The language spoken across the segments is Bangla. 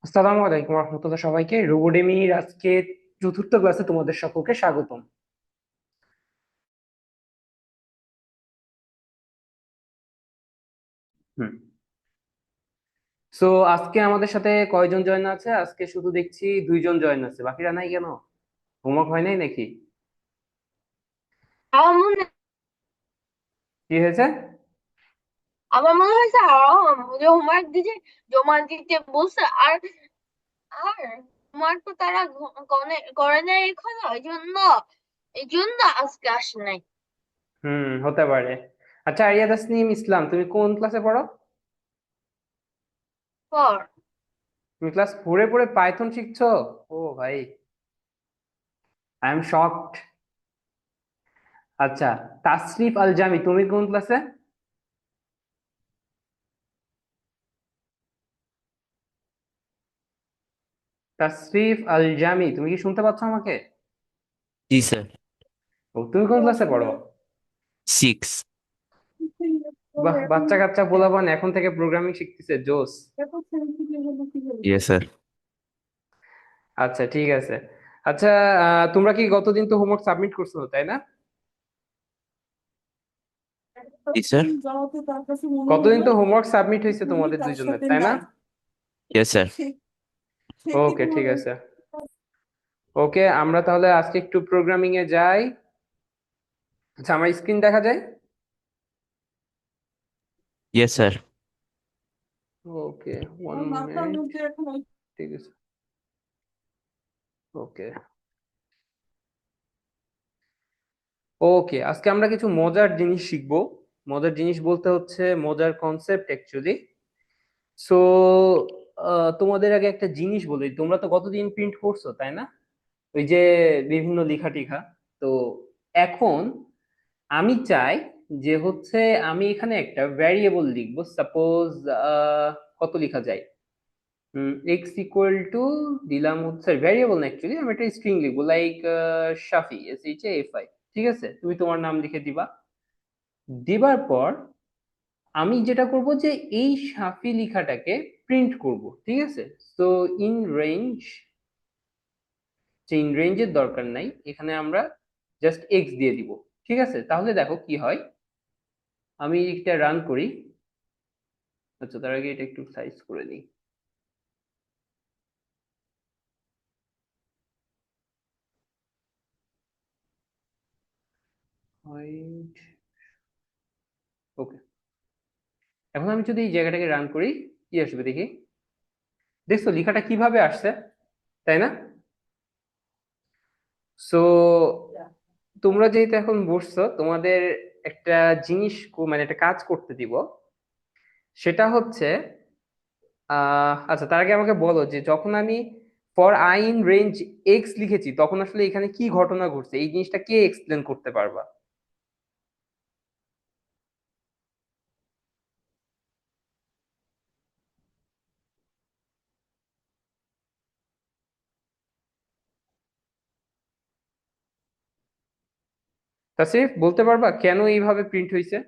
আসসালামু আলাইকুম রহমতুল্লাহ, সবাইকে রোবোডেমির আজকে চতুর্থ ক্লাসে তোমাদের সকলকে স্বাগতম। হুম। সো আজকে আমাদের সাথে কয়জন জয়েন আছে? আজকে শুধু দেখছি দুইজন জয়েন আছে, বাকিরা নাই কেন? হোমওয়ার্ক হয় নাই নাকি? আমার মনে কি হয়েছে? আমার মনে হয়েছে আরো যে হোমওয়ার্ক দিতে জমা দিতে বলছে। আর আর হোমওয়ার্ক তো তারা করে নাই এখনো, এই জন্য আজকে আসে নাই। হতে পারে। আচ্ছা, আরিয়া তাসনিম ইসলাম, তুমি কোন ক্লাসে পড়ো? পর তুমি ক্লাস ফোরে পড়ে পাইথন শিখছো? ও ভাই, আই এম শকড। আচ্ছা, তাসরিফ আল জামি, তুমি কোন ক্লাসে? তাসরিফ আল জামি, তুমি কি শুনতে পাচ্ছ আমাকে? জি স্যার। ও, তুমি কোন ক্লাসে পড়ো? সিক্স। বাহ, বাচ্চা কাচ্চা পোলাপান এখন থেকে প্রোগ্রামিং শিখতেছে, জোস। Yes sir. আচ্ছা, ঠিক আছে। আচ্ছা, তোমরা কি গতদিন তো হোমওয়ার্ক সাবমিট করছো, তাই না? জি স্যার। গতদিন তো হোমওয়ার্ক সাবমিট হয়েছে তোমাদের দুইজনের, তাই না? Yes sir. ওকে, ঠিক আছে। ওকে, আমরা তাহলে আজকে একটু প্রোগ্রামিং এ যাই। আচ্ছা, আমার স্ক্রিন দেখা যায়? Yes sir. Okay, 1 minute. ঠিক আছে। ওকে। ওকে, আজকে আমরা কিছু মজার জিনিস শিখবো। মজার জিনিস বলতে হচ্ছে মজার কনসেপ্ট অ্যাকচুয়ালি। সো তোমাদের আগে একটা জিনিস বলি, তোমরা তো গতদিন প্রিন্ট করছো, তাই না? ওই যে বিভিন্ন লেখা টিখা। তো এখন আমি চাই যে হচ্ছে আমি এখানে একটা ভ্যারিয়েবল লিখবো, সাপোজ কত লেখা যায়? এক্স ইকুয়াল টু, দিলাম হচ্ছে ভ্যারিয়েবল না, অ্যাকচুয়ালি আমি একটা স্ট্রিং লিখবো, লাইক শাফি, SHAFI। ঠিক আছে, তুমি তোমার নাম লিখে দিবা। দিবার পর আমি যেটা করব যে এই সাফি লেখাটাকে প্রিন্ট করব, ঠিক আছে? তো ইন রেঞ্জ, চেইন রেঞ্জের দরকার নাই, এখানে আমরা জাস্ট এক্স দিয়ে দিব। ঠিক আছে, তাহলে দেখো কি হয়। আমি এটা রান করি। আচ্ছা, তার আগে এটা একটু সাইজ করে নিই। হাইট। ওকে, এখন আমি যদি এই জায়গাটাকে রান করি, কি আসবে দেখি। দেখছো লেখাটা কিভাবে আসছে, তাই না? সো তোমরা যেহেতু এখন বসছো, তোমাদের একটা জিনিস মানে একটা কাজ করতে দিব। সেটা হচ্ছে আচ্ছা, তার আগে আমাকে বলো যে যখন আমি for I in range x লিখেছি, তখন আসলে এখানে কি ঘটনা ঘটছে, এই জিনিসটা কে এক্সপ্লেন করতে পারবা? তাসরিফ, বলতে পারবা কেন এইভাবে প্রিন্ট হয়েছে?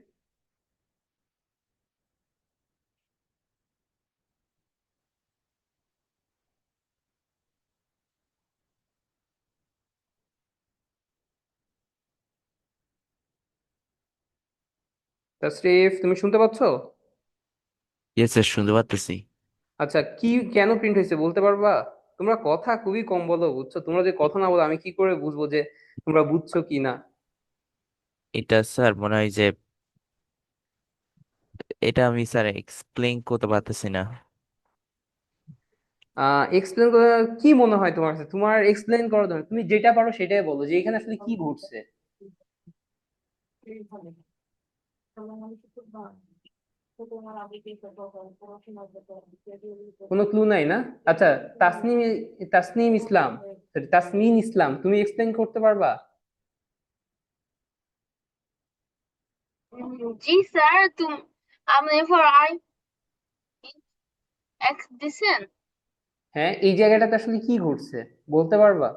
তাসরিফ, তুমি শুনতে পাচ্ছো? ইয়েস স্যার, শুনতে পারতেছি। আচ্ছা, কি কেন প্রিন্ট হয়েছে বলতে পারবা? তোমরা কথা খুবই কম বলো, বুঝছো? তোমরা যে কথা না বলো, আমি কি করে বুঝবো যে তোমরা বুঝছো কি না? এটা স্যার মনে হয় যে এটা আমি স্যার এক্সপ্লেইন করতে পারতেছি না। এক্সপ্লেন করে? কি মনে হয় তোমার কাছে? তোমার এক্সপ্লেন করার দরকার, তুমি যেটা পারো সেটাই বলো, যে এখানে আসলে কি ঘটছে। কোনো ক্লু নাই না? আচ্ছা, তাসনিম, তাসনিম ইসলাম, sorry, তাসমিন ইসলাম, তুমি এক্সপ্লেন করতে পারবা? জি স্যার, আপনি ফর আই এক্স দিছেন। হ্যাঁ, এই জায়গাটাতে আসলে কি ঘটছে বলতে পারবা?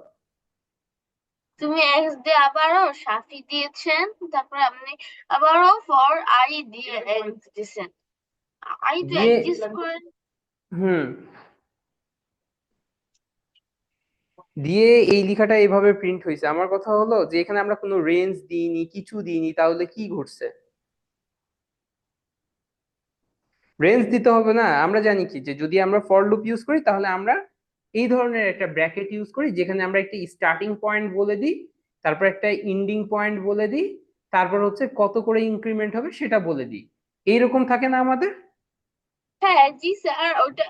তুমি এক্স দিয়ে আবারও সাফি দিয়েছেন, তারপরে আপনি আবারও ফর আই দিয়ে এক্স দিছেন। আই তো দিয়ে, এক্সিস্ট করে। হুম, দিয়ে এই লেখাটা এইভাবে প্রিন্ট হয়েছে। আমার কথা হলো যে এখানে আমরা কোনো রেঞ্জ দিইনি, কিছু দিইনি, তাহলে কি ঘটছে? রেঞ্জ দিতে হবে না। আমরা জানি কি যে যদি আমরা ফর লুপ ইউজ করি তাহলে আমরা এই ধরনের একটা ব্র্যাকেট ইউজ করি, যেখানে আমরা একটা স্টার্টিং পয়েন্ট বলে দিই, তারপর একটা এন্ডিং পয়েন্ট বলে দিই, তারপর হচ্ছে কত করে ইনক্রিমেন্ট হবে সেটা বলে দিই। এইরকম থাকে না আমাদের? হ্যাঁ জি স্যার, ওটা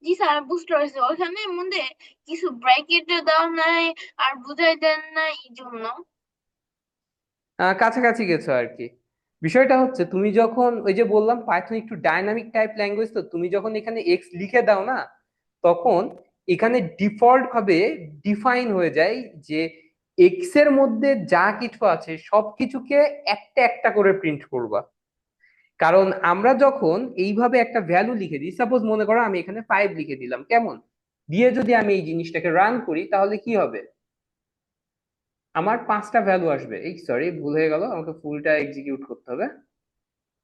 জি স্যার বুঝতে পারছি, ওখানে মধ্যে কিছু ব্র্যাকেট দেওয়া নাই আর বুঝাই দেন না এই জন্য। কাছাকাছি গেছো আর কি। বিষয়টা হচ্ছে তুমি যখন ওই যে বললাম পাইথন একটু ডাইনামিক টাইপ ল্যাঙ্গুয়েজ, তো তুমি যখন এখানে এক্স লিখে দাও না, তখন এখানে ডিফল্ট ভাবে ডিফাইন হয়ে যায় যে এক্স এর মধ্যে যা কিছু আছে সবকিছুকে একটা একটা করে প্রিন্ট করবা। কারণ আমরা যখন এইভাবে একটা ভ্যালু লিখে দিই, সাপোজ মনে করো আমি এখানে 5 লিখে দিলাম, কেমন দিয়ে যদি আমি এই জিনিসটাকে রান করি তাহলে কি হবে? আমার 5টা ভ্যালু আসবে। এই সরি, ভুল হয়ে গেল, আমাকে ফুলটা এক্সিকিউট করতে হবে।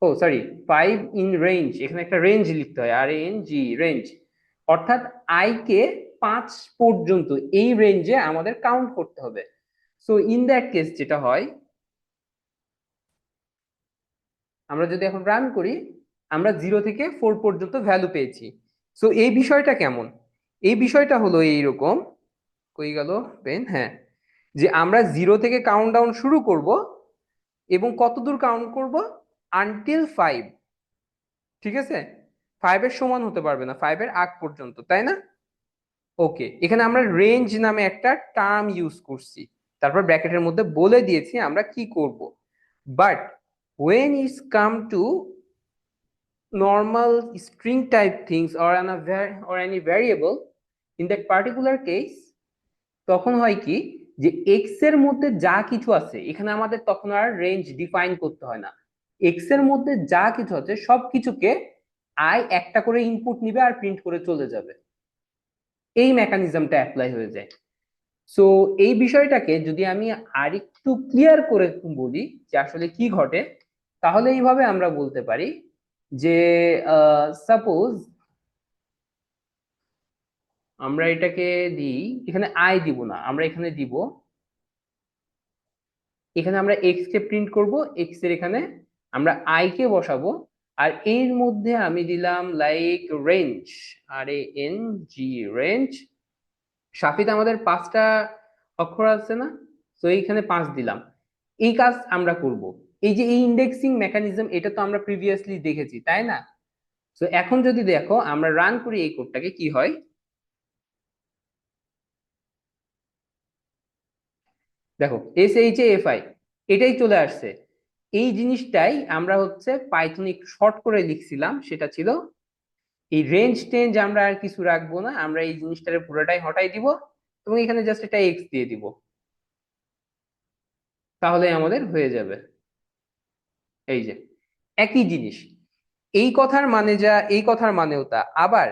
ও সরি, 5 ইন রেঞ্জ, এখানে একটা রেঞ্জ লিখতে হয়, RANG, রেঞ্জ। অর্থাৎ আই কে 5 পর্যন্ত এই রেঞ্জে আমাদের কাউন্ট করতে হবে। সো ইন দ্যাট কেস যেটা হয়, আমরা যদি এখন রান করি, আমরা 0 থেকে 4 পর্যন্ত ভ্যালু পেয়েছি। সো এই বিষয়টা কেমন? এই বিষয়টা হলো এইরকম, কই গেল পেন, হ্যাঁ, যে আমরা 0 থেকে কাউন্ট ডাউন শুরু করব এবং কত দূর কাউন্ট করব? আনটিল 5। ঠিক আছে, 5-এর সমান হতে পারবে না, 5-এর আগ পর্যন্ত, তাই না? ওকে, এখানে আমরা রেঞ্জ নামে একটা টার্ম ইউজ করছি, তারপর ব্র্যাকেটের মধ্যে বলে দিয়েছি আমরা কি করব। But when it's come to normal string type things or or any variable, in that particular case, তখন হয় কি যে এক্স এর মধ্যে যা কিছু আছে এখানে আমাদের তখন আর রেঞ্জ ডিফাইন করতে হয় না। এক্স এর মধ্যে যা কিছু আছে সবকিছুকে আই একটা করে ইনপুট নিবে আর প্রিন্ট করে চলে যাবে। এই মেকানিজমটা অ্যাপ্লাই হয়ে যায়। সো এই বিষয়টাকে যদি আমি আরেকটু ক্লিয়ার করে বলি যে আসলে কি ঘটে, তাহলে এইভাবে আমরা বলতে পারি যে সাপোজ আমরা এটাকে দিই, এখানে আই দিব না, আমরা এখানে দিব, এখানে আমরা এক্স কে প্রিন্ট করব, এক্স এর এখানে আমরা আই কে বসাবো, আর এর মধ্যে আমি দিলাম লাইক রেঞ্জ, RANG, রেঞ্জ। সাফিতে আমাদের 5টা অক্ষর আছে না, তো এইখানে 5 দিলাম। এই কাজ আমরা করব। এই যে এই ইন্ডেক্সিং মেকানিজম, এটা তো আমরা প্রিভিয়াসলি দেখেছি, তাই না? তো এখন যদি দেখো আমরা রান করি এই কোডটাকে, কি হয় দেখো, SHAFI এটাই চলে আসছে। এই জিনিসটাই আমরা হচ্ছে পাইথনে একটু শর্ট করে লিখছিলাম, সেটা ছিল এই রেঞ্জ টেঞ্জ আমরা আর কিছু রাখবো না, আমরা এই জিনিসটার পুরোটাই হটাই দিব এবং এখানে জাস্ট এটা এক্স দিয়ে দিব, তাহলে আমাদের হয়ে যাবে। এই যে একই জিনিস, এই কথার মানে যা এই কথার মানেও তা। আবার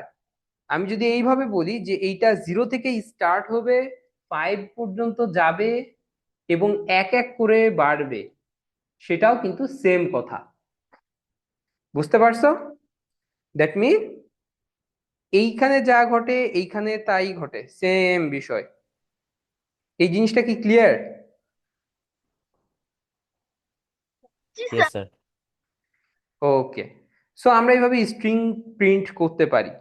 আমি যদি এইভাবে বলি যে এইটা 0 থেকে স্টার্ট হবে, 5 পর্যন্ত যাবে এবং এক এক করে বাড়বে, সেটাও কিন্তু সেম কথা। বুঝতে পারছো? দ্যাট মিন এইখানে যা ঘটে এইখানে তাই ঘটে, সেম বিষয়। এই জিনিসটা কি ক্লিয়ার? জি ইয়েস স্যার। স্যার। ওকে, সো আমরা এইভাবে স্ট্রিং প্রিন্ট করতে পারি।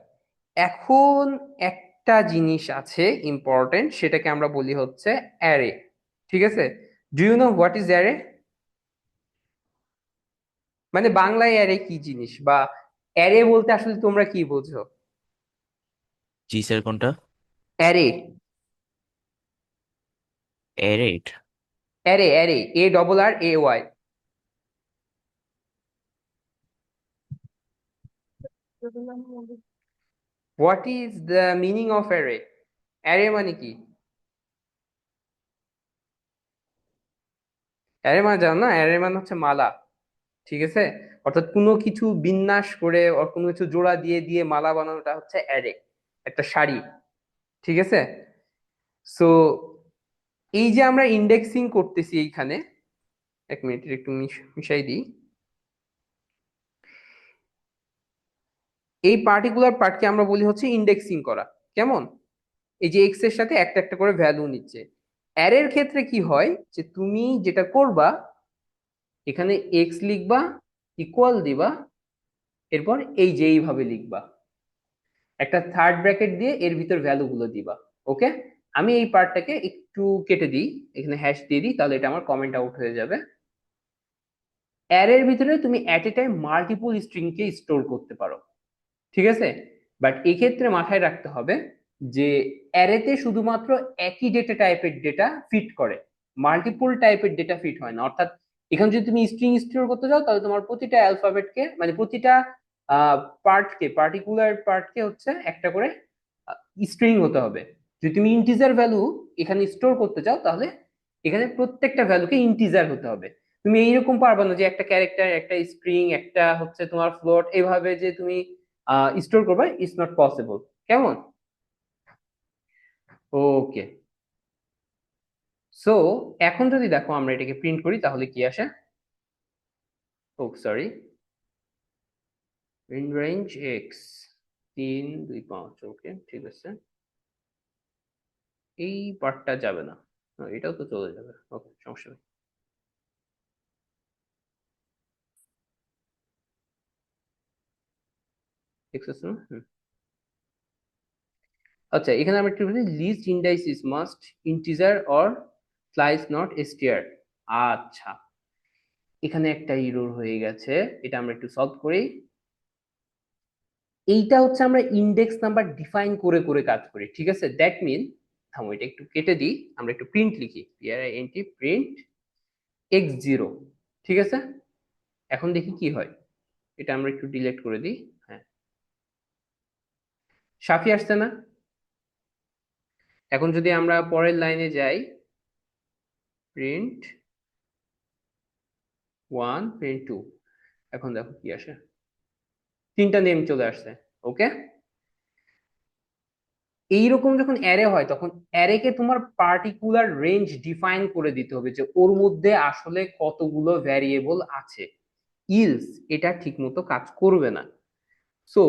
এখন একটা জিনিস আছে ইম্পর্টেন্ট, সেটাকে আমরা বলি হচ্ছে অ্যারে। ঠিক আছে, do you know what is array? মানে বাংলায় অ্যারে কি জিনিস, বা অ্যারে বলতে আসলে তোমরা কি বোঝো? জি স্যার, কোনটা? অ্যারে, এরেট? Array, array, ARRAY। What is the meaning of array? Array মানে কি? অ্যারে মানে জানো না? অ্যারে মানে হচ্ছে মালা। ঠিক আছে, অর্থাৎ কোনো কিছু বিন্যাস করে or কোনো কিছু জোড়া দিয়ে দিয়ে মালা বানানোটা হচ্ছে অ্যারে, একটা শাড়ি। ঠিক আছে, সো এই যে আমরা ইন্ডেক্সিং করতেছি এইখানে, এক মিনিট একটু মিশাই দিই, এই পার্টিকুলার পার্টকে আমরা বলি হচ্ছে ইন্ডেক্সিং করা। কেমন? এই যে এক্স এর সাথে একটা একটা করে ভ্যালু নিচ্ছে। অ্যারের ক্ষেত্রে কি হয় যে তুমি যেটা করবা, এখানে এক্স লিখবা, ইকুয়াল দিবা, এরপর এই যে এইভাবে লিখবা, একটা থার্ড ব্র্যাকেট দিয়ে এর ভিতর ভ্যালু গুলো দিবা। ওকে, আমি এই পার্টটাকে একটু কেটে দিই, এখানে হ্যাশ দিয়ে দিই, তাহলে এটা আমার কমেন্ট আউট হয়ে যাবে। অ্যারের ভিতরে তুমি at a time multiple string K store করতে পারো, ঠিক আছে। বাট এক্ষেত্রে মাথায় রাখতে হবে যে অ্যারেতে শুধুমাত্র একই ডেটা টাইপের ডেটা ফিট করে, মাল্টিপল টাইপের ডেটা ফিট হয় না। অর্থাৎ এখানে যদি তুমি স্ট্রিং স্টোর করতে চাও, তাহলে তোমার প্রতিটা অ্যালফাবেটকে, মানে প্রতিটা পার্টকে, পার্টিকুলার পার্টকে হচ্ছে একটা করে স্ট্রিং হতে হবে। যদি তুমি ইন্টিজার ভ্যালু এখানে স্টোর করতে চাও, তাহলে এখানে প্রত্যেকটা ভ্যালুকে ইন্টিজার হতে হবে। তুমি এইরকম পারবে না যে একটা ক্যারেক্টার, একটা স্ট্রিং, একটা হচ্ছে তোমার ফ্লোট, এইভাবে যে তুমি স্টোর করবে, ইটস নট পসিবল। কেমন? ওকে, সো এখন যদি দেখো আমরা এটাকে প্রিন্ট করি, তাহলে কি আসে? ও সরি, প্রিন্ট রেঞ্জ এক্স 3 2 5। ওকে, ঠিক আছে, এই পার্টটা যাবে না, এটাও তো চলে যাবে। ওকে, সমস্যা নেই। এক্স আছে না? আচ্ছা, এখানে আমরা একটু বলি list indices must integer or slice not STR. আচ্ছা, এখানে একটা ইরর হয়ে গেছে, এটা আমরা একটু সলভ করি। এইটা হচ্ছে আমরা ইন্ডেক্স নাম্বার ডিফাইন করে করে কাজ করি, ঠিক আছে। দ্যাট মিন, থামো এটা একটু কেটে দিই, আমরা একটু প্রিন্ট লিখি, পিআরআইএনটি প্রিন্ট x0, ঠিক আছে। এখন দেখি কি হয়, এটা আমরা একটু ডিলিট করে দিই। হ্যাঁ, সাফি আসছে না? এখন যদি আমরা পরের লাইনে যাই, প্রিন্ট 1 প্রিন্ট 2, এখন দেখো কি আসে, তিনটা নেম চলে আসছে। ওকে, এইরকম যখন অ্যারে হয়, তখন অ্যারেকে তোমার পার্টিকুলার রেঞ্জ ডিফাইন করে দিতে হবে যে ওর মধ্যে আসলে কতগুলো ভ্যারিয়েবল আছে, ইলস এটা ঠিক মতো কাজ করবে না। So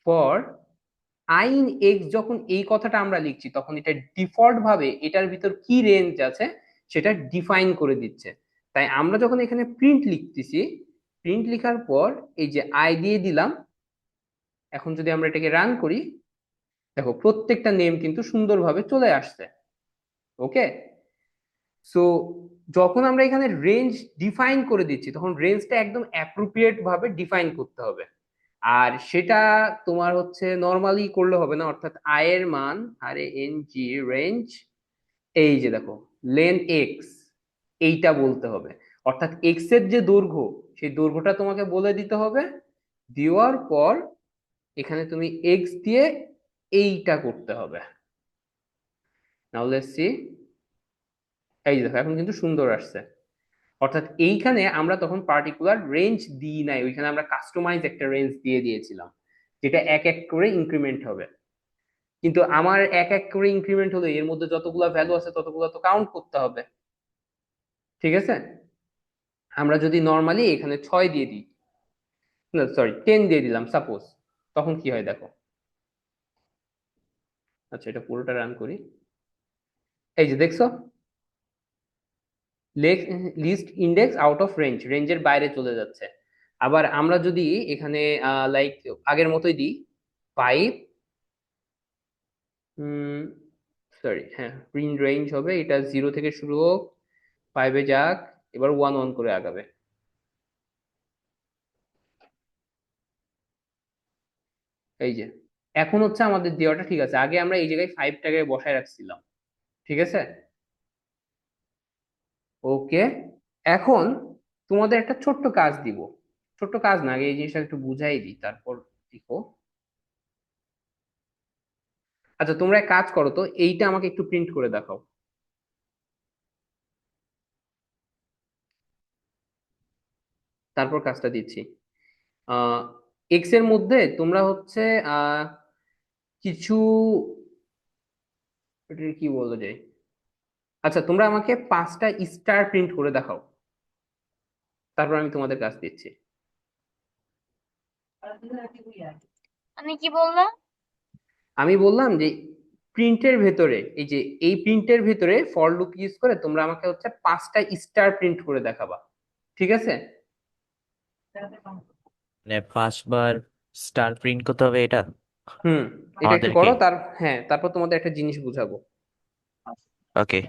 for I in x, যখন এই কথাটা আমরা লিখছি, তখন এটা ডিফল্ট ভাবে এটার ভিতর কি রেঞ্জ আছে সেটা ডিফাইন করে দিচ্ছে। তাই আমরা যখন এখানে প্রিন্ট লিখতেছি, প্রিন্ট লেখার পর এই যে আই দিয়ে দিলাম, এখন যদি আমরা এটাকে রান করি, দেখো প্রত্যেকটা নেম কিন্তু সুন্দরভাবে চলে আসছে। ওকে, সো যখন আমরা এখানে রেঞ্জ ডিফাইন করে দিচ্ছি, তখন রেঞ্জটা একদম অ্যাপ্রোপ্রিয়েট ভাবে ডিফাইন করতে হবে। আর সেটা তোমার হচ্ছে নর্মালি করলে হবে না, অর্থাৎ আই এর মান, আর এন জি রেঞ্জ, এই যে দেখো লেন এক্স, এইটা বলতে হবে। অর্থাৎ এক্স এর যে দৈর্ঘ্য, সেই দৈর্ঘ্যটা তোমাকে বলে দিতে হবে। দেওয়ার পর এখানে তুমি এক্স দিয়ে এইটা করতে হবে। নাও লেটস সি, এই দেখো এখন কিন্তু সুন্দর আসছে। অর্থাৎ এইখানে আমরা তখন পার্টিকুলার রেঞ্জ দিই নাই, ওইখানে আমরা কাস্টমাইজ একটা রেঞ্জ দিয়ে দিয়েছিলাম, যেটা এক এক করে ইনক্রিমেন্ট হবে। কিন্তু আমার এক এক করে ইনক্রিমেন্ট হলে এর মধ্যে যতগুলো ভ্যালু আছে ততগুলো তো কাউন্ট করতে হবে, ঠিক আছে। আমরা যদি নর্মালি এখানে 6 দিয়ে দিই, না সরি 10 দিয়ে দিলাম সাপোজ, তখন কি হয় দেখো। আচ্ছা, এটা পুরোটা রান করি, এই যে দেখছো, list index out of range, রেঞ্জের বাইরে চলে যাচ্ছে। আবার আমরা যদি এখানে লাইক আগের মতোই দিই, 5, সরি হ্যাঁ, প্রিন্ট রেঞ্জ হবে, এটা 0 থেকে শুরু হোক, 5-এ যাক, এবার 1 1 করে আগাবে। এই যে এখন হচ্ছে আমাদের দেওয়াটা ঠিক আছে, আগে আমরা এই জায়গায় 5টাকে বসায় রাখছিলাম, ঠিক আছে। ওকে, এখন তোমাদের একটা ছোট্ট কাজ দিব, ছোট্ট কাজ না, আগে এই জিনিসটা একটু বুঝাই দিই, তারপর লিখো। আচ্ছা, তোমরা এক কাজ করো তো, এইটা আমাকে একটু প্রিন্ট করে দেখাও, তারপর কাজটা দিচ্ছি। আহ এক্স এর মধ্যে তোমরা হচ্ছে আহ কিছু, এটাকে কি বলা যায়, আচ্ছা তোমরা আমাকে 5টা স্টার প্রিন্ট করে দেখাও, তারপর আমি তোমাদের কাজ দিচ্ছি। মানে কি বললাম? আমি বললাম যে প্রিন্টের ভেতরে, এই যে এই প্রিন্টের ভেতরে ফর লুপ ইউজ করে তোমরা আমাকে হচ্ছে 5টা স্টার প্রিন্ট করে দেখাবা, ঠিক আছে? মানে 5 বার স্টার প্রিন্ট করতে হবে এটা হুম, এটা একটু আমাদেরকে। করো, হ্যাঁ, তারপর তোমাদের একটা জিনিস বুঝাবো। ওকে।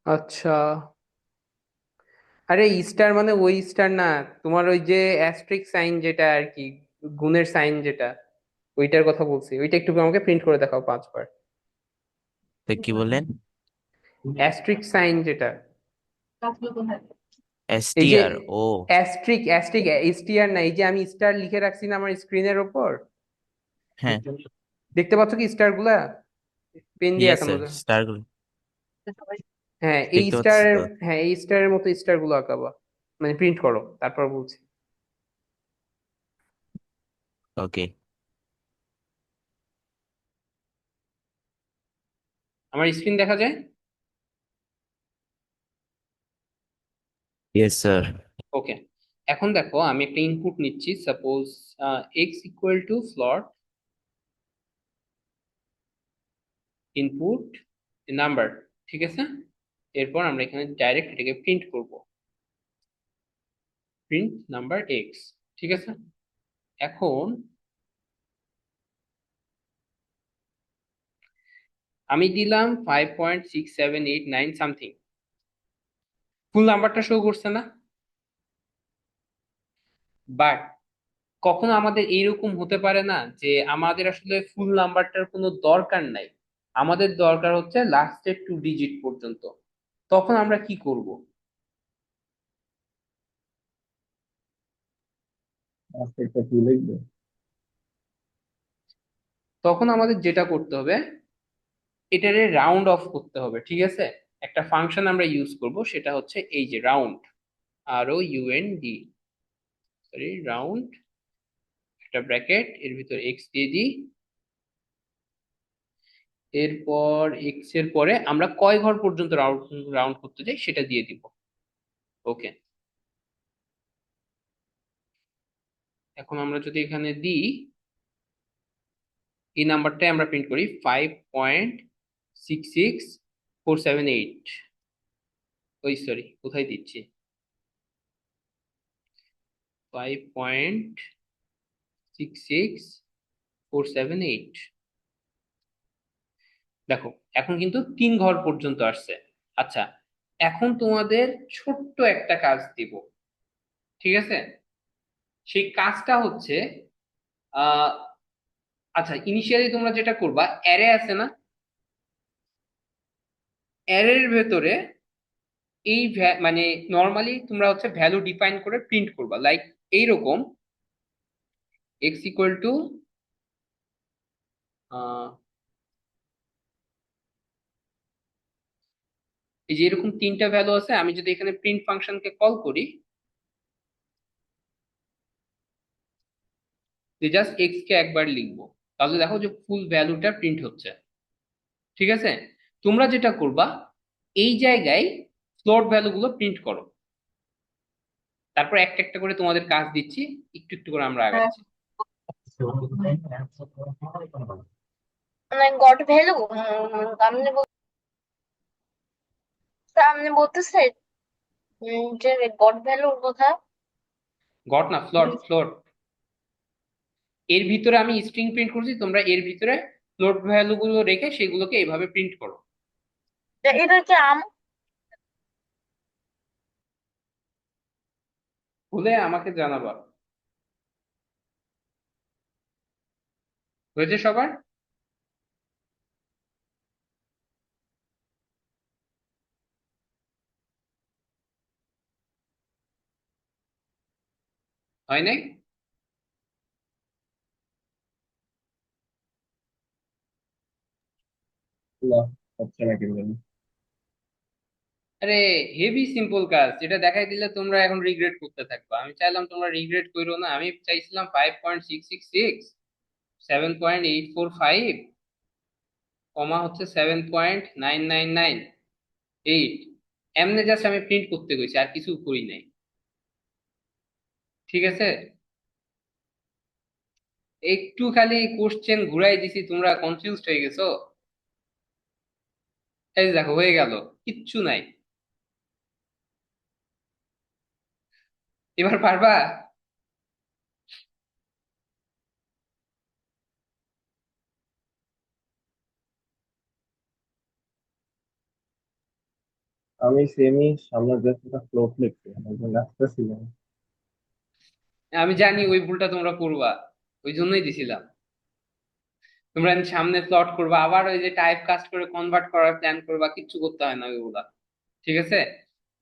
আচ্ছা, আরে স্টার মানে ওই স্টার না, তোমার ওই যে অ্যাস্ট্রিক সাইন যেটা আর কি, গুণের সাইন যেটা, ওইটার কথা বলছি। ওইটা একটু আমাকে প্রিন্ট করে দেখাও 5 বার। তো কি বললেন? অ্যাস্ট্রিক সাইন যেটা, এই যে এসটিআর ও। অ্যাস্ট্রিক অ্যাস্ট্রিক এসটিআর না, এই যে আমি স্টার লিখে রাখছি না আমার স্ক্রিনের ওপর, হ্যাঁ। দেখতে পাচ্ছ কি স্টার গুলা, পেন দিয়ে ইয়েস আঁকানো স্যার, যায়? স্টারগুলো হ্যাঁ, এই দেখতে পাচ্ছি স্টারের, তো। হ্যাঁ এই স্টারের মতো স্টার গুলো আঁকাবা, মানে প্রিন্ট করো, তারপর বলছি। ওকে। আমার স্ক্রিন দেখা যায়? Yes sir. ওকে, এখন দেখো আমি একটা ইনপুট নিচ্ছি, suppose x equal to float input number, ঠিক আছে? এরপর আমরা এখানে ডাইরেক্ট এটাকে প্রিন্ট করব, প্রিন্ট নাম্বার এক্স, ঠিক আছে? এখন আমি দিলাম 5.6789 সামথিং, ফুল নাম্বারটা শো করছে না? বাট কখনো আমাদের এইরকম হতে পারে না যে আমাদের আসলে ফুল নাম্বারটার কোনো দরকার নাই, আমাদের দরকার হচ্ছে লাস্টের 2 ডিজিট পর্যন্ত, তখন আমরা কি করব? আচ্ছা কি লিখবে? তখন আমাদের যেটা করতে হবে, এটারে রাউন্ড অফ করতে হবে, ঠিক আছে? একটা ফাংশন আমরা ইউজ করব, সেটা হচ্ছে এই যে রাউন্ড, আর ও ইউএনডি, সরি রাউন্ড, একটা ব্র্যাকেট এর ভিতর এক্স দিয়ে দিই, এরপর এক্স এর পরে আমরা কয় ঘর পর্যন্ত রাউন্ড রাউন্ড করতে চাই সেটা দিয়ে দিব। ওকে, এখন আমরা যদি এখানে দিই, এই নাম্বারটাই আমরা প্রিন্ট করি 5.66478, ওই সরি কোথায় দিচ্ছি, 5.66478, দেখো এখন কিন্তু 3 ঘর পর্যন্ত আসছে। আচ্ছা, এখন তোমাদের ছোট্ট একটা কাজ দিব, ঠিক আছে? সেই কাজটা হচ্ছে আহ আচ্ছা, ইনিশিয়ালি তোমরা যেটা করবা, অ্যারে আছে না, অ্যারের ভেতরে মানে নর্মালি তোমরা হচ্ছে ভ্যালু ডিফাইন করে প্রিন্ট করবা, লাইক এইরকম এক্স ইকুয়াল টু এই যে এরকম 3টা ভ্যালু আছে, আমি যদি এখানে প্রিন্ট ফাংশনকে কল করি, যে জাস্ট এক্স কে একবার লিখবো, তাহলে দেখো যে ফুল ভ্যালুটা প্রিন্ট হচ্ছে। ঠিক আছে, তোমরা যেটা করবা, এই জায়গায় ফ্লোট ভ্যালু গুলো প্রিন্ট করো, তারপর একটা একটা করে তোমাদের কাজ দিচ্ছি, একটু একটু করে আমরা আগাচ্ছি। মানে গড ভ্যালু আপনি বলতেছে যে গড ভ্যালুর কথা। গট না, ফ্লোট ফ্লোট। এর ভিতরে আমি স্ট্রিং প্রিন্ট করছি, তোমরা এর ভিতরে ফ্লোট ভ্যালু গুলো রেখে সেগুলোকে এইভাবে প্রিন্ট করো। এটা কি হলে আমাকে জানাবা। হয়েছে সবার? হয় নাই? না, হচ্ছে না কিন্তু। আরে, হেভি সিম্পল কাজ, যেটা দেখাই দিলে তোমরা এখন রিগ্রেট করতে থাকবা। আমি চাইলাম তোমরা রিগ্রেট করো না, আমি চাইছিলাম 5.666, 7.845, কমা হচ্ছে 7.9998, এমনি জাস্ট আমি প্রিন্ট করতে গেছি, আর কিছু করি নাই। ঠিক আছে, একটু খালি কোশ্চেন ঘুরাই দিছি, তোমরা কনফিউজড হয়ে গেছো। এই যে দেখো হয়ে গেল, কিচ্ছু নাই। এবার পারবা? আমি সেমি সামনে জাস্ট একটা ফ্লোট লিখছি, একজন আসতেছিল। আমি জানি ওই ভুলটা তোমরা করবা, ওই জন্যই দিছিলাম। তোমরা সামনে প্লট করবা, আবার ওই যে টাইপ কাস্ট করে কনভার্ট করার প্ল্যান করবা, কিচ্ছু করতে হয় না ওইগুলা। ঠিক আছে,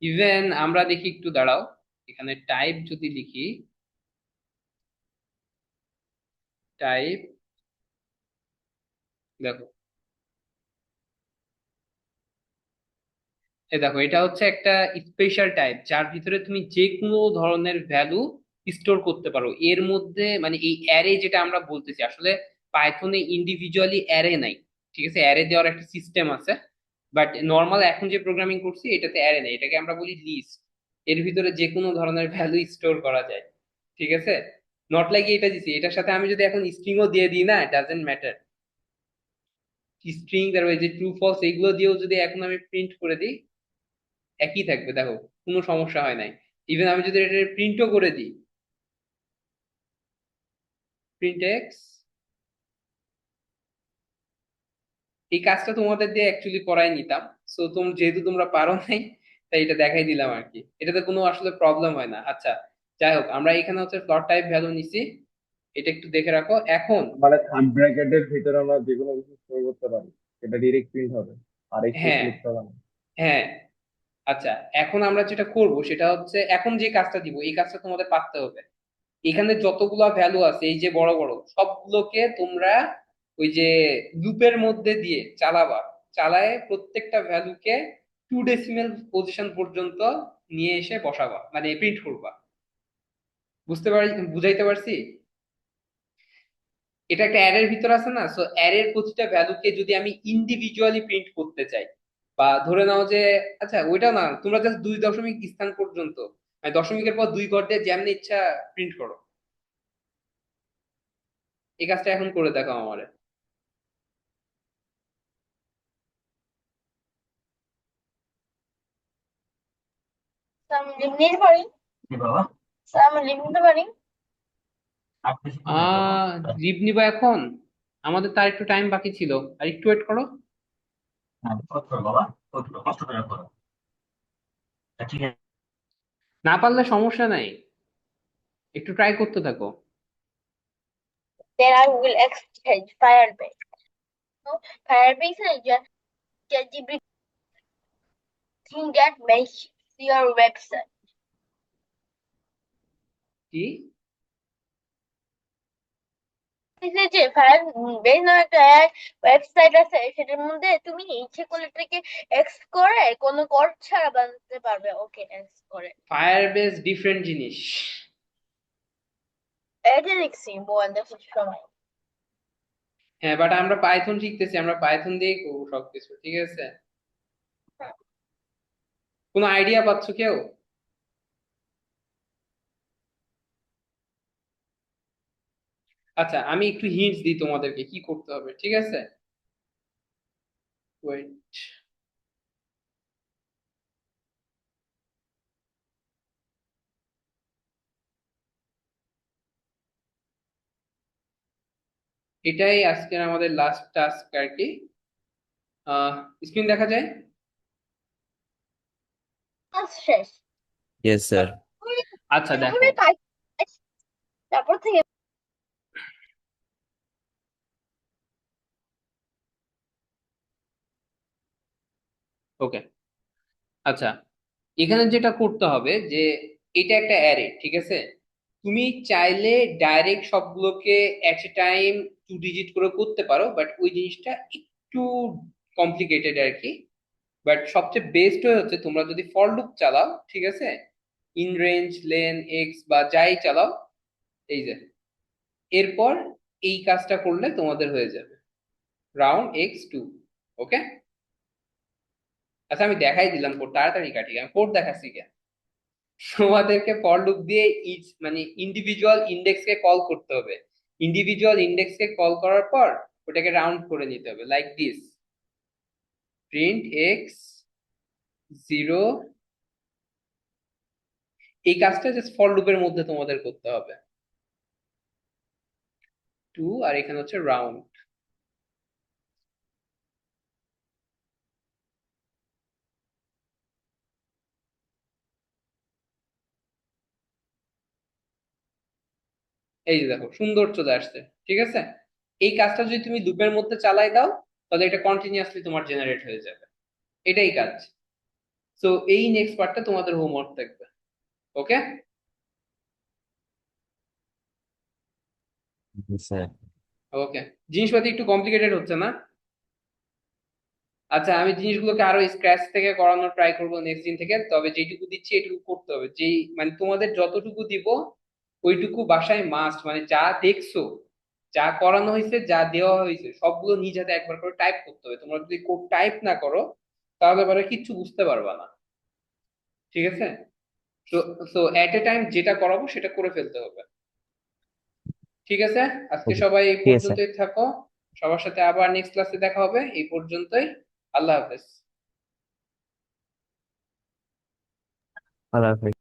ইভেন আমরা দেখি, একটু দাঁড়াও, এখানে টাইপ যদি লিখি, টাইপ, দেখো, এই দেখো এটা হচ্ছে একটা স্পেশাল টাইপ, যার ভিতরে তুমি যে কোনো ধরনের ভ্যালু স্টোর করতে পারো এর মধ্যে। মানে এই অ্যারে যেটা আমরা বলতেছি, আসলে পাইথনে ইন্ডিভিজুয়ালি অ্যারে নাই। ঠিক আছে, অ্যারে দেওয়ার একটা সিস্টেম আছে, বাট নর্মাল এখন যে প্রোগ্রামিং করছি এটাতে অ্যারে নেই, এটাকে আমরা বলি লিস্ট। এর ভিতরে যে কোনো ধরনের ভ্যালু স্টোর করা যায়। ঠিক আছে, নট লাইক এটা দিছি, এটার সাথে আমি যদি এখন স্ট্রিংও দিয়ে দিই না, ডাজেন্ট ম্যাটার। স্ট্রিং, তারপরে যে ট্রু ফলস, এগুলো দিয়েও যদি এখন আমি প্রিন্ট করে দিই, একই থাকবে, দেখো কোনো সমস্যা হয় নাই। ইভেন আমি যদি এটা প্রিন্টও করে দিই, প্রিন্ট এক্স, এই কাজটা তোমাদের দিয়ে অ্যাকচুয়ালি করাই নিতাম। সো যেহেতু তোমরা পারো নাই, তাই এটা দেখাই দিলাম আর কি, এটাতে কোনো আসলে প্রবলেম হয় না। আচ্ছা, যাই হোক, আমরা এখানে হচ্ছে ফ্লোট টাইপ ভ্যালু নিছি, এটা একটু দেখে রাখো এখন। মানে থার্ড ব্র্যাকেটের ভিতরে আমরা যে কোনো কিছু স্টোর করতে পারি, এটা ডিরেক্ট প্রিন্ট হবে, আর কিছু হ্যাঁ, লিখতে হবে না। হ্যাঁ। আচ্ছা, এখন আমরা যেটা করব সেটা হচ্ছে, এখন যে কাজটা দিব এই কাজটা তোমাদের পারতে হবে। এখানে যতগুলা ভ্যালু আছে, এই যে বড় বড় সবগুলোকে তোমরা ওই যে লুপের মধ্যে দিয়ে চালাবা, চালায় প্রত্যেকটা ভ্যালুকে 2 ডেসিমেল পজিশন পর্যন্ত নিয়ে এসে বসাবা, মানে প্রিন্ট করবা। বুঝতে পারি, বুঝাইতে পারছি? এটা একটা অ্যারের ভিতর আছে না, সো অ্যারের প্রতিটা ভ্যালুকে যদি আমি ইন্ডিভিজুয়ালি প্রিন্ট করতে চাই, বা ধরে নাও যে, আচ্ছা ওইটা না, তোমরা জাস্ট 2 দশমিক স্থান পর্যন্ত, মানে দশমিকের পর 2 ঘর দিয়ে যেমনি ইচ্ছা প্রিন্ট করো। এই কাজটা এখন করে দেখাও আমারে। আমি লিখে নিতে পারি, আমি লিখে নিতে পারি। লিভ নিবা এখন? আমাদের তার একটু টাইম বাকি ছিল, আর একটু ওয়েট করো। হ্যাঁ, কষ্ট করো বাবা, কষ্ট করে করো। ঠিক আছে। না পারলে সমস্যা নাই, একটু ট্রাই করতে থাকো। Then I will exchange Firebase. So Firebase is just ChatGPT thing that makes your website. কি? এই যে Firebase নামে একটা ওয়েবসাইট আছে, সেটার মধ্যে তুমি ইচ্ছে করলে এটাকে এক্স করে কোনো কোড ছাড়া বানাতে পারবে। ওকে, এক্স করে ফায়ারবেস ডিফারেন্ট জিনিস। এটা দেখছি বোন দেখার সময়। হ্যাঁ, বাট আমরা পাইথন শিখতেছি, আমরা পাইথন দিয়েই করবো সবকিছু, ঠিক আছে? কোনো আইডিয়া পাচ্ছ কেউ? আচ্ছা, আমি একটু হিন্টস দিই তোমাদেরকে কি করতে হবে, ঠিক আছে? ওয়েট। এটাই আজকের আমাদের লাস্ট টাস্ক আর কি। স্ক্রিন দেখা যায়? কাজ শেষ। Yes sir. আচ্ছা দেখো, এভাবে কাজ শেষ, তারপর থেকে ওকে। আচ্ছা, এখানে যেটা করতে হবে যে এটা একটা অ্যারে, ঠিক আছে? তুমি চাইলে ডাইরেক্ট সবগুলোকে এট এ টাইম 2 ডিজিট করে করতে পারো, বাট ওই জিনিসটা একটু কমপ্লিকেটেড আর কি। বাট সবচেয়ে বেস্ট হচ্ছে তোমরা যদি ফর লুপ চালাও, ঠিক আছে? ইন রেঞ্জ, লেন, এক্স বা যাই চালাও, এই যে এরপর এই কাজটা করলে তোমাদের হয়ে যাবে রাউন্ড x2। ওকে, আচ্ছা আমি দেখাই দিলাম কোড, তাড়াতাড়ি কাটি, আমি কোড দেখাচ্ছি কেন? তোমাদেরকে ফর লুপ দিয়ে ইচ মানে ইন্ডিভিজুয়াল ইন্ডেক্স কে কল করতে হবে। ইন্ডিভিজুয়াল ইন্ডেক্স কে কল করার পর ওটাকে রাউন্ড করে নিতে হবে, লাইক দিস, প্রিন্ট এক্স 0। এই কাজটা জাস্ট ফর লুপের মধ্যে তোমাদের করতে হবে। 2 আর এখানে হচ্ছে রাউন্ড। এই যে দেখো সুন্দর চলে আসছে, ঠিক আছে? এই কাজটা যদি তুমি লুপের মধ্যে চালাই দাও, তাহলে এটা কন্টিনিউয়াসলি তোমার জেনারেট হয়ে যাবে। এটাই কাজ। সো এই নেক্সট পার্টটা তোমাদের হোমওয়ার্ক থাকবে। ওকে, স্যার। ওকে। জিনিসপাতি একটু কমপ্লিকেটেড হচ্ছে না? আচ্ছা, আমি জিনিসগুলোকে আরো স্ক্র্যাচ থেকে করানোর ট্রাই করবো নেক্সট দিন থেকে, তবে যেটুকু দিচ্ছি এটুকু করতে হবে। যেই মানে তোমাদের যতটুকু দিব ওইটুকু বাসায় মাস্ট, মানে যা দেখছো, যা করানো হয়েছে, যা দেওয়া হয়েছে সবগুলো নিজ হাতে একবার করে টাইপ করতে হবে। তোমরা যদি কোড টাইপ না করো তাহলে পরে কিচ্ছু বুঝতে পারবা না, ঠিক আছে? তো তো এট এ টাইম যেটা করাবো সেটা করে ফেলতে হবে, ঠিক আছে? আজকে ওকে, সবাই এই ঠিক আছে। পর্যন্তই থাকো। সবার সাথে আবার নেক্সট ক্লাসে দেখা হবে। এই পর্যন্তই। আল্লাহ হাফেজ। আল্লাহ হাফেজ।